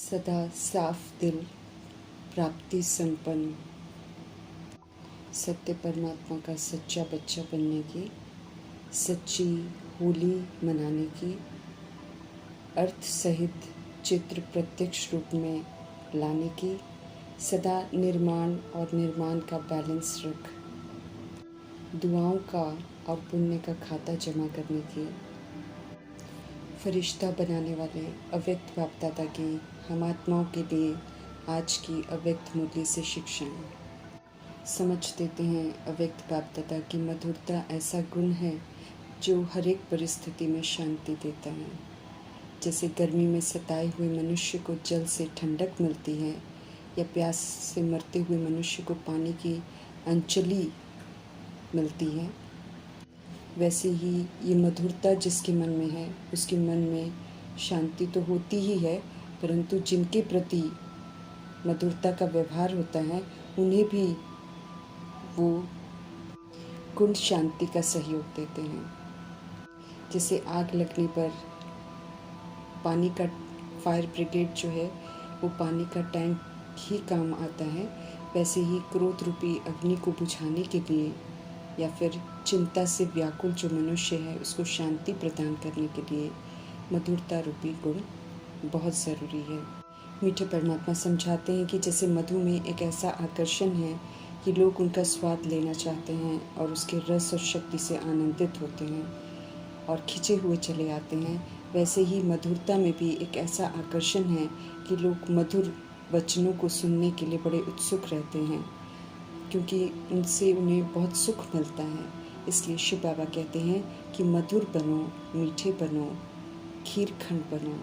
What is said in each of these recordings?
सदा साफ दिल, प्राप्ति संपन्न, सत्य परमात्मा का सच्चा बच्चा बनने की, सच्ची होली मनाने की, अर्थ सहित चित्र प्रत्यक्ष रूप में लाने की, सदा निर्माण और निर्माण का बैलेंस रख, दुआओं का और पुण्य का खाता जमा करने की, फरिश्ता बनाने वाले अव्यक्त बाप दादा की हम आत्माओं के लिए आज की अव्यक्त मुरली से शिक्षाएं समझ देते हैं। अव्यक्त बाप दादा की मधुरता ऐसा गुण है जो हर एक परिस्थिति में शांति देता है। जैसे गर्मी में सताए हुए मनुष्य को जल से ठंडक मिलती है या प्यास से मरते हुए मनुष्य को पानी की अंजलि मिलती है, वैसे ही ये मधुरता जिसके मन में है उसके मन में शांति तो होती ही है, परंतु जिनके प्रति मधुरता का व्यवहार होता है उन्हें भी वो गुण शांति का सहयोग देते हैं। जैसे आग लगने पर पानी का फायर ब्रिगेड जो है वो पानी का टैंक ही काम आता है, वैसे ही क्रोध रूपी अग्नि को बुझाने के लिए या फिर चिंता से व्याकुल जो मनुष्य है उसको शांति प्रदान करने के लिए मधुरता रूपी गुण बहुत ज़रूरी है। मीठे परमात्मा समझाते हैं कि जैसे मधु में एक ऐसा आकर्षण है कि लोग उनका स्वाद लेना चाहते हैं और उसके रस और शक्ति से आनंदित होते हैं और खिंचे हुए चले आते हैं, वैसे ही मधुरता में भी एक ऐसा आकर्षण है कि लोग मधुर वचनों को सुनने के लिए बड़े उत्सुक रहते हैं, क्योंकि उनसे उन्हें बहुत सुख मिलता है। इसलिए शिव बाबा कहते हैं कि मधुर बनो, मीठे बनो, खीर खंड बनो,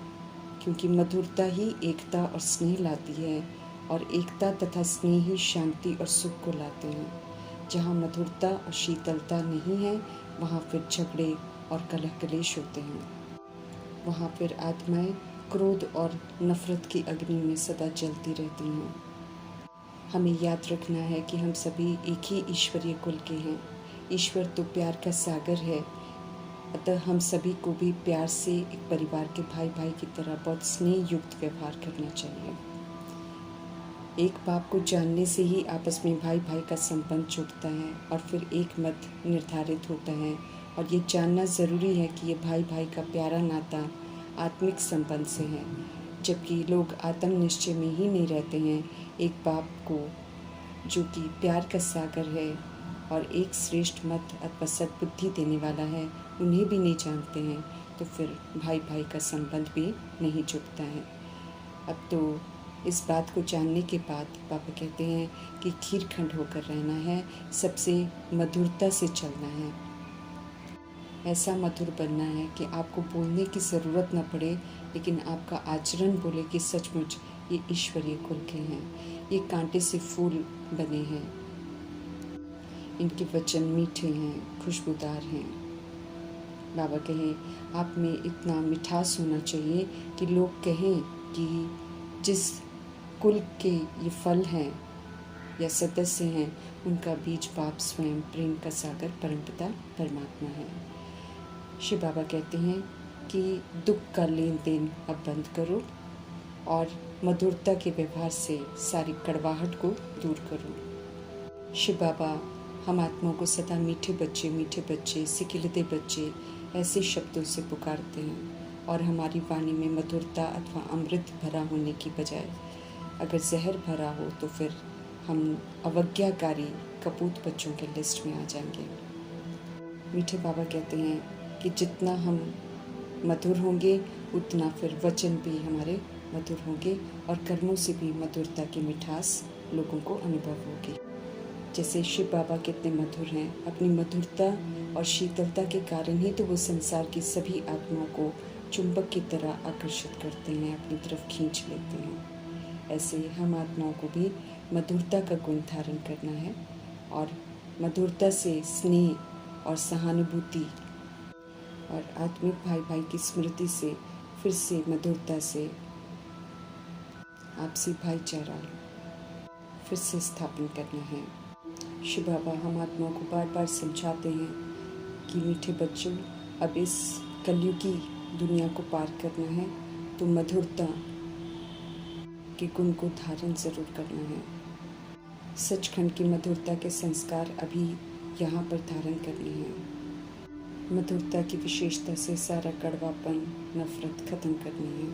क्योंकि मधुरता ही एकता और स्नेह लाती है और एकता तथा स्नेह ही शांति और सुख को लाते हैं। जहाँ मधुरता और शीतलता नहीं है वहाँ फिर झगड़े और कलह कलेश होते हैं, वहाँ फिर आत्माएं क्रोध और नफरत की अग्नि में सदा जलती रहती हैं। हमें याद रखना है कि हम सभी एक ही ईश्वरीय कुल के हैं। ईश्वर तो प्यार का सागर है, अतः हम सभी को भी प्यार से एक परिवार के भाई भाई की तरह बहुत स्नेह युक्त व्यवहार करना चाहिए। एक बाप को जानने से ही आपस में भाई भाई का संबंध जुड़ता है और फिर एक मत निर्धारित होता है, और ये जानना ज़रूरी है कि ये भाई भाई का प्यारा नाता आत्मिक संबंध से है। जबकि लोग आत्म निश्चय में ही नहीं रहते हैं, एक बाप को जो कि प्यार का सागर है और एक श्रेष्ठ मत अथवा सद्बुद्धि देने वाला है उन्हें भी नहीं जानते हैं, तो फिर भाई भाई का संबंध भी नहीं जुड़ता है। अब तो इस बात को जानने के बाद पापा कहते हैं कि खीर खंड होकर रहना है, सबसे मधुरता से चलना है, ऐसा मधुर बनना है कि आपको बोलने की ज़रूरत न पड़े, लेकिन आपका आचरण बोले कि सचमुच ये ईश्वरीय कुल के हैं, ये कांटे से फूल बने हैं, इनके वचन मीठे हैं, खुशबूदार हैं। बाबा कहें आप में इतना मिठास होना चाहिए कि लोग कहें कि जिस कुल के ये फल हैं या सदस्य हैं उनका बीज बाप स्वयं प्रेम का सागर परमपिता परमात्मा है। शिव बाबा कहते हैं कि दुख का लेन देन अब बंद करो और मधुरता के व्यवहार से सारी कड़वाहट को दूर करो। शिव बाबा हम आत्माओं को सदा मीठे बच्चे, सिकिलते बच्चे ऐसे शब्दों से पुकारते हैं, और हमारी वाणी में मधुरता अथवा अमृत भरा होने की बजाय अगर जहर भरा हो तो फिर हम अवज्ञाकारी कपूत बच्चों के लिस्ट में आ जाएंगे। मीठे बाबा कहते हैं कि जितना हम मधुर होंगे उतना फिर वचन भी हमारे मधुर होंगे और कर्मों से भी मधुरता की मिठास लोगों को अनुभव होगी। जैसे शिव बाबा कितने मधुर हैं, अपनी मधुरता और शीतलता के कारण ही तो वो संसार की सभी आत्माओं को चुंबक की तरह आकर्षित करते हैं, अपनी तरफ खींच लेते हैं। ऐसे हम आत्माओं को भी मधुरता का गुण धारण करना है और मधुरता से स्नेह और सहानुभूति और आत्मिक भाई भाई की स्मृति से फिर से मधुरता से आपसी भाईचारा फिर से स्थापन करना है। शिव बाबा हम आत्माओं को बार बार समझाते हैं कि मीठे बच्चों, अब इस कलयुगी दुनिया को पार करना है तो मधुरता के गुण को धारण ज़रूर करना है। सचखंड की मधुरता के संस्कार अभी यहाँ पर धारण करने हैं। मधुरता की विशेषता से सारा कड़वापन, नफरत खत्म करनी है।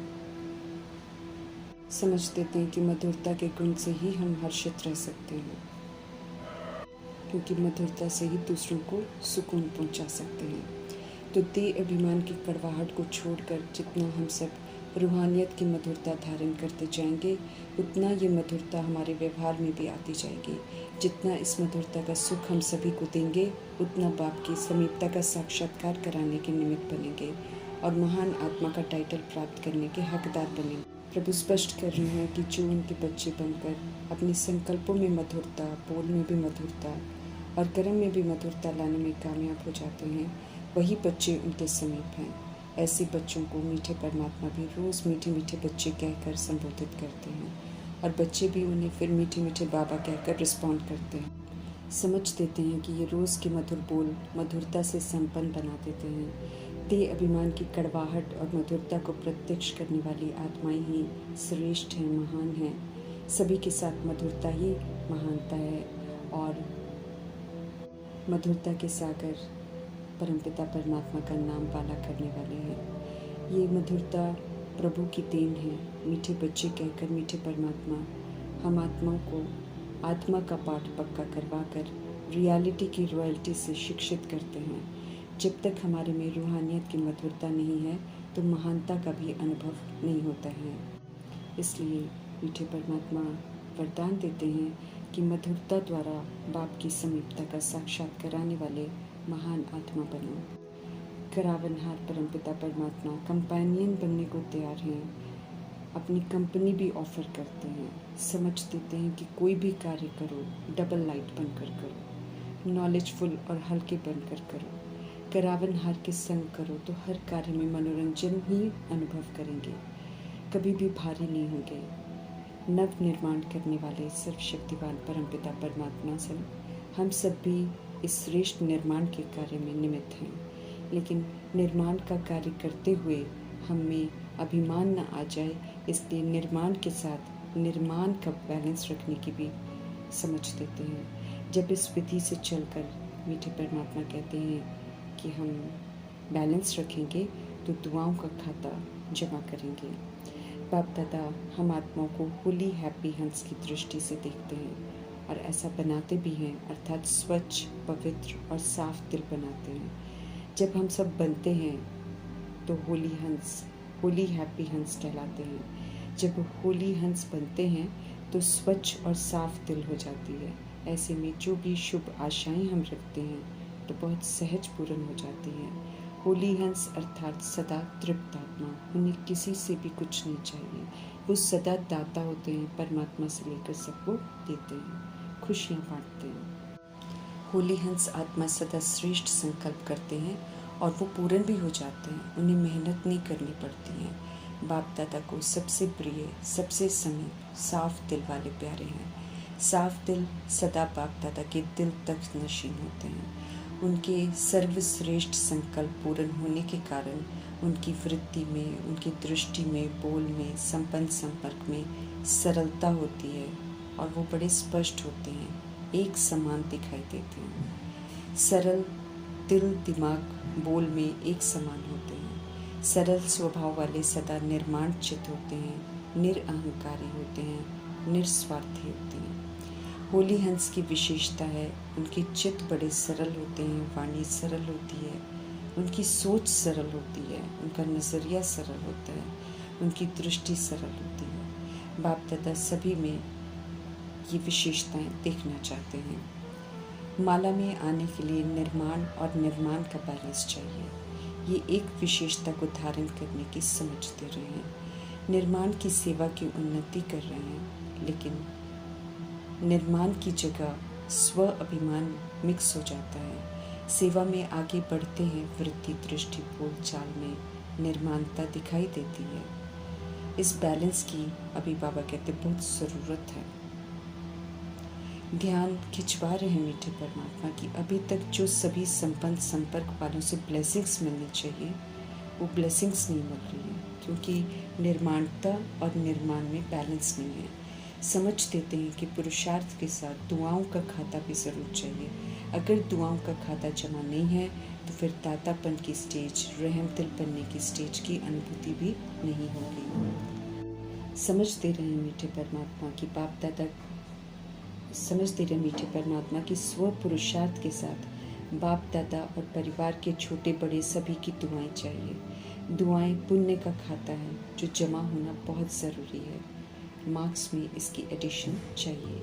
समझ देते हैं कि मधुरता के गुण से ही हम हर्षित रह सकते हैं, क्योंकि मधुरता से ही दूसरों को सुकून पहुंचा सकते हैं। तो देह अभिमान की कड़वाहट को छोड़कर जितना हम सब रूहानियत की मधुरता धारण करते जाएंगे, उतना ये मधुरता हमारे व्यवहार में भी आती जाएगी। जितना इस मधुरता का सुख हम सभी को देंगे, उतना बाप की समीपता का साक्षात्कार कराने के निमित्त बनेंगे और महान आत्मा का टाइटल प्राप्त करने के हकदार बनेंगे। प्रभु स्पष्ट कर रहे हैं कि जो उनके बच्चे बनकर अपने संकल्पों में मधुरता, बोल में भी मधुरता और कर्म में भी मधुरता लाने में कामयाब हो जाते हैं, वही बच्चे उनके समीप हैं। ऐसे बच्चों को मीठे परमात्मा भी रोज़ मीठे मीठे बच्चे कहकर संबोधित करते हैं और बच्चे भी उन्हें फिर मीठे मीठे बाबा कहकर रिस्पॉन्ड करते हैं। समझ देते हैं कि ये रोज़ के मधुर बोल मधुरता से संपन्न बना देते हैं। देह अभिमान की कड़वाहट और मधुरता को प्रत्यक्ष करने वाली आत्माएं ही श्रेष्ठ हैं, महान हैं। सभी के साथ मधुरता ही महानता है और मधुरता के सागर परमपिता परमात्मा का नाम वाला करने वाले हैं। ये मधुरता प्रभु की देन है। मीठे बच्चे कहकर मीठे परमात्मा हम आत्माओं को आत्मा का पाठ पक्का करवाकर रियलिटी की रॉयल्टी से शिक्षित करते हैं। जब तक हमारे में रूहानियत की मधुरता नहीं है तो महानता का भी अनुभव नहीं होता है। इसलिए मीठे परमात्मा वरदान देते हैं कि मधुरता द्वारा बाप की समीपता का साक्षात कराने वाले महान आत्मा बनो। करावनहार परमपिता परमात्मा कंपेनियन बनने को तैयार हैं, अपनी कंपनी भी ऑफर करते हैं। समझ देते हैं कि कोई भी कार्य करो डबल लाइट बनकर करो, नॉलेजफुल और हल्के बनकर करो। करावनहार के संग करो तो हर कार्य में मनोरंजन ही अनुभव करेंगे, कभी भी भारी नहीं होंगे। नव निर्माण करने वाले सर्वशक्तिवान परमपिता परमात्मा से हम सब भी इस श्रेष्ठ निर्माण के कार्य में निमित्त हैं, लेकिन निर्माण का कार्य करते हुए हम में अभिमान न आ जाए, इसलिए निर्माण के साथ निर्माण का बैलेंस रखने की भी समझ देते हैं। जब इस विधि से चलकर मीठे परमात्मा कहते हैं कि हम बैलेंस रखेंगे तो दुआओं का खाता जमा करेंगे। बाप दादा हम आत्माओं को होली हैप्पी हंस की दृष्टि से देखते हैं और ऐसा बनाते भी हैं, अर्थात स्वच्छ, पवित्र और साफ दिल बनाते हैं। जब हम सब बनते हैं तो होली हंस, होली हैप्पी हंस कहलाते हैं। जब होली हंस बनते हैं तो स्वच्छ और साफ दिल हो जाती है। ऐसे में जो भी शुभ आशाएं हम रखते हैं तो बहुत सहज पूर्ण हो जाती हैं। होली हंस अर्थात सदा तृप्त आत्मा, उन्हें किसी से भी कुछ नहीं चाहिए। वो सदा दाता होते हैं, परमात्मा से लेकर सबको देते हैं, खुशियाँ बांटते हैं। होली हंस आत्मा सदा श्रेष्ठ संकल्प करते हैं और वो पूर्ण भी हो जाते हैं। उन्हें मेहनत नहीं करनी पड़ती है। बाप दादा को सबसे प्रिय, सबसे समीप, साफ दिल वाले प्यारे हैं। साफ दिल सदा बाप दादा के दिल तक नशीन होते हैं। उनके सर्वश्रेष्ठ संकल्प पूर्ण होने के कारण उनकी वृत्ति में, उनकी दृष्टि में, बोल में, संपन्न संपर्क में सरलता होती है और वो बड़े स्पष्ट होते हैं, एक समान दिखाई देते हैं। सरल दिल, दिमाग, बोल में एक समान होते हैं। सरल स्वभाव वाले सदा निर्माण चित्त होते हैं, निरअहंकारी होते हैं, निस्वार्थी होते हैं। होली हंस की विशेषता है उनके चित्त बड़े सरल होते हैं, वाणी सरल होती है, उनकी सोच सरल होती है, उनका नज़रिया सरल होता है, उनकी दृष्टि सरल होती है। बाप दादा सभी में ये विशेषताएं देखना चाहते हैं। माला में आने के लिए निर्माण और निर्माण का बैलेंस चाहिए। ये एक विशेषता को धारण करने की समझ दे रहे हैं। निर्माण की सेवा की उन्नति कर रहे हैं, लेकिन निर्माण की जगह स्व अभिमान मिक्स हो जाता है। सेवा में आगे बढ़ते हैं, वृत्ति, दृष्टि, बोल चाल में निर्माणता दिखाई देती है। इस बैलेंस की अभी बाबा कहते बहुत ज़रूरत है। ध्यान खिंचवा रहे हैं मीठे परमात्मा की अभी तक जो सभी संपन्न संपर्क वालों से ब्लेसिंग्स मिलनी चाहिए वो ब्लेसिंग्स नहीं मिल रही है। क्योंकि निर्माणता और निर्माण में बैलेंस नहीं है। समझ देते हैं कि पुरुषार्थ के साथ दुआओं का खाता भी ज़रूर चाहिए। अगर दुआओं का खाता जमा नहीं है तो फिर दातापन की स्टेज, रहम दिल बनने की स्टेज की अनुभूति भी नहीं होगी। समझते रहे मीठे परमात्मा की बाप दादा, समझते रहे मीठे परमात्मा की स्व पुरुषार्थ के साथ बाप दादा और परिवार के छोटे बड़े सभी की दुआएं चाहिए। दुआएं पुण्य का खाता है जो जमा होना बहुत ज़रूरी है। मार्क्स में इसकी एडिशन चाहिए।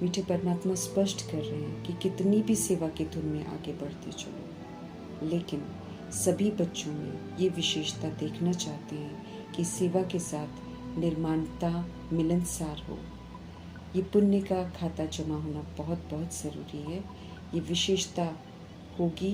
मीठे परमात्मा स्पष्ट कर रहे हैं कि कितनी भी सेवा की धुन में आगे बढ़ते चलो, लेकिन सभी बच्चों में ये विशेषता देखना चाहते हैं कि सेवा के साथ निर्माणता मिलनसार हो। ये पुण्य का खाता जमा होना बहुत बहुत ज़रूरी है। ये विशेषता होगी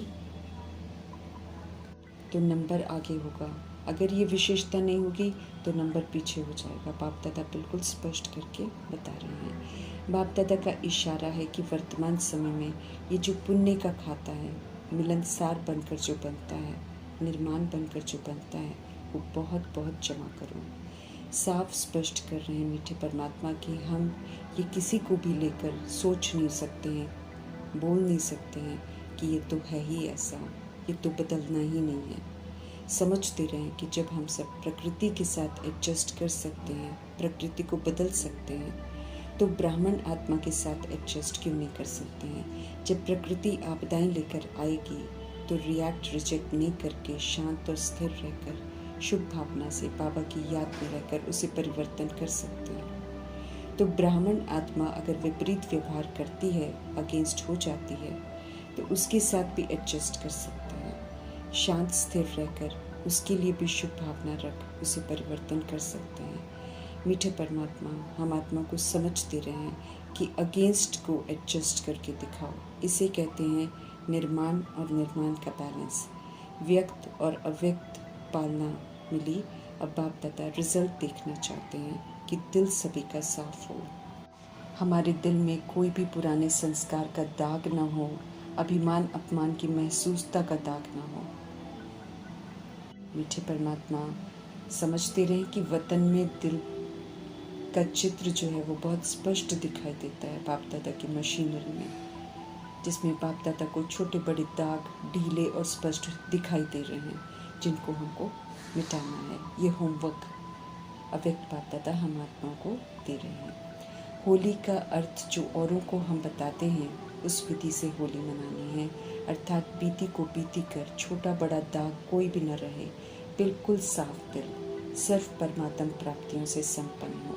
तो नंबर आगे होगा, अगर ये विशेषता नहीं होगी तो नंबर पीछे हो जाएगा। बाप दादा बिल्कुल स्पष्ट करके बता रहे हैं। बाप दादा का इशारा है कि वर्तमान समय में ये जो पुण्य का खाता है, मिलनसार बनकर जो बनता है, निर्माण बनकर जो बनता है, वो बहुत बहुत जमा करो। साफ स्पष्ट कर रहे हैं मीठे परमात्मा कि हम ये किसी को भी लेकर सोच नहीं सकते हैं, बोल नहीं सकते हैं कि ये तो है ही ऐसा, ये तो बदलना ही नहीं है। समझते रहें कि जब हम सब प्रकृति के साथ एडजस्ट कर सकते हैं, प्रकृति को बदल सकते हैं, तो ब्राह्मण आत्मा के साथ एडजस्ट क्यों नहीं कर सकते हैं। जब प्रकृति आपदाएं लेकर आएगी तो रिएक्ट रिजेक्ट नहीं करके शांत और स्थिर रहकर शुभ भावना से बाबा की याद में रहकर उसे परिवर्तन कर सकते हैं। तो ब्राह्मण आत्मा अगर विपरीत व्यवहार करती है, अगेंस्ट हो जाती है, तो उसके साथ भी एडजस्ट कर सकते हैं। शांत स्थिर रहकर उसके लिए भी शुभ भावना रख उसे परिवर्तन कर सकते हैं। मीठे परमात्मा हम आत्मा को समझ दे रहे हैं कि अगेंस्ट को एडजस्ट करके दिखाओ। इसे कहते हैं निर्माण और निर्माण का बैलेंस। व्यक्त और अव्यक्त पालना मिली। अब बाप दादा रिजल्ट देखना चाहते हैं कि दिल सभी का साफ हो, हमारे दिल में कोई भी पुराने संस्कार का दाग ना हो, अभिमान अपमान की महसूसता का दाग ना हो। मीठे परमात्मा समझते रहें कि वतन में दिल का चित्र जो है वो बहुत स्पष्ट दिखाई देता है बाप दादा की मशीनरी में, जिसमें बाप दादा को छोटे बड़े दाग ढीले और स्पष्ट दिखाई दे रहे हैं, जिनको हमको मिटाना है। ये होमवर्क अव्यक्त बाप दादा हम आत्माओं को दे रहे हैं। होली का अर्थ जो औरों को हम बताते हैं, उस विधि से होली मनानी है, अर्थात बीती को बीती कर छोटा बड़ा दाग कोई भी न रहे, बिल्कुल साफ दिल, सिर्फ परमात्म प्राप्तियों से संपन्न हो।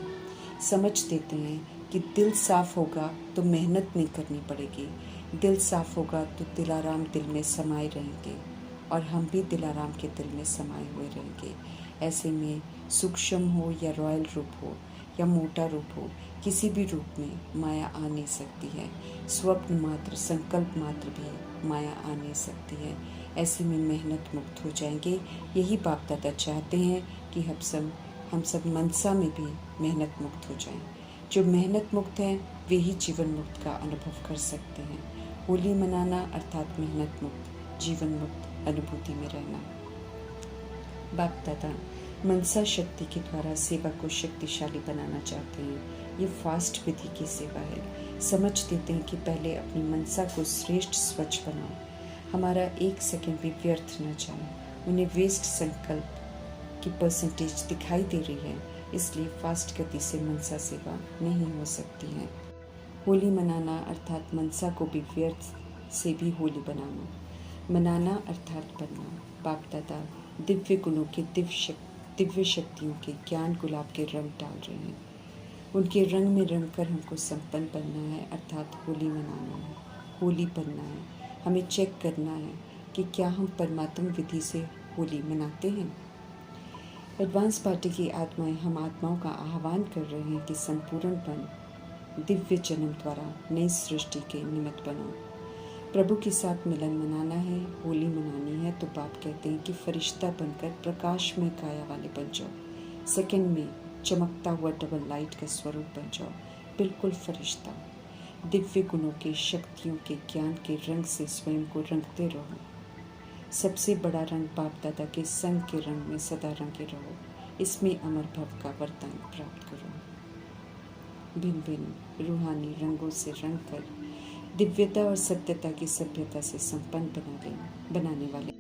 समझ देते हैं कि दिल साफ होगा तो मेहनत नहीं करनी पड़ेगी, दिल साफ होगा तो दिलाराम दिल में समाये रहेंगे, और हम भी दिलाराम के दिल में समाये हुए रहेंगे। ऐसे में सूक्ष्म हो या रॉयल रूप हो या मोटा रूप हो, किसी भी रूप में माया आ नहीं सकती है। स्वप्न मात्र, संकल्प मात्र भी माया आ नहीं सकती है। ऐसे में मेहनत मुक्त हो जाएंगे। यही बाप दादा चाहते हैं कि हम सब मनसा में भी मेहनत मुक्त हो जाएं। जो मेहनत मुक्त हैं वे ही जीवन मुक्त का अनुभव कर सकते हैं। होली मनाना अर्थात मेहनत मुक्त, जीवन मुक्त अनुभूति में रहना। बाप दादा मनसा शक्ति के द्वारा सेवा को शक्तिशाली बनाना चाहते हैं। ये फास्ट विधि की सेवा है। समझ देते हैं कि पहले अपनी मनसा को श्रेष्ठ स्वच्छ बनाओ, हमारा एक सेकंड भी व्यर्थ न जाए। उन्हें वेस्ट संकल्प की परसेंटेज दिखाई दे रही है, इसलिए फास्ट गति से मनसा सेवा नहीं हो सकती है। होली मनाना अर्थात मनसा को भी व्यर्थ से भी होली बनाना, मनाना अर्थात बनना। बाप दादा दिव्य गुणों के दिव्य शक्तियों के ज्ञान गुलाब के रंग डाल रहे हैं। उनके रंग में रंग कर हमको संपन्न बनना है, अर्थात होली मनाना है, होली बनना है। हमें चेक करना है कि क्या हम परमात्म विधि से होली मनाते हैं। एडवांस पार्टी की आत्माएं हम आत्माओं का आह्वान कर रहे हैं कि संपूर्ण बन, दिव्य जन्म द्वारा नई सृष्टि के निमित्त बनो। प्रभु के साथ मिलन मनाना है, होली मनानी है, तो बाप कहते हैं कि फरिश्ता बनकर प्रकाश में काया वाले बन जाओ। सेकंड में चमकता हुआ डबल लाइट का स्वरूप बन जाओ, बिल्कुल फरिश्ता। दिव्य गुणों के, शक्तियों के, ज्ञान के रंग से स्वयं को रंगते रहो। सबसे बड़ा रंग बाप दादा के संग के रंग में सदा रंगे रहो। इसमें अमर भव का वरदान प्राप्त करो। भिन्न भिन्न रूहानी रंगों से रंग कर दिव्यता और सत्यता की सभ्यता से संपन्न बनाने वाले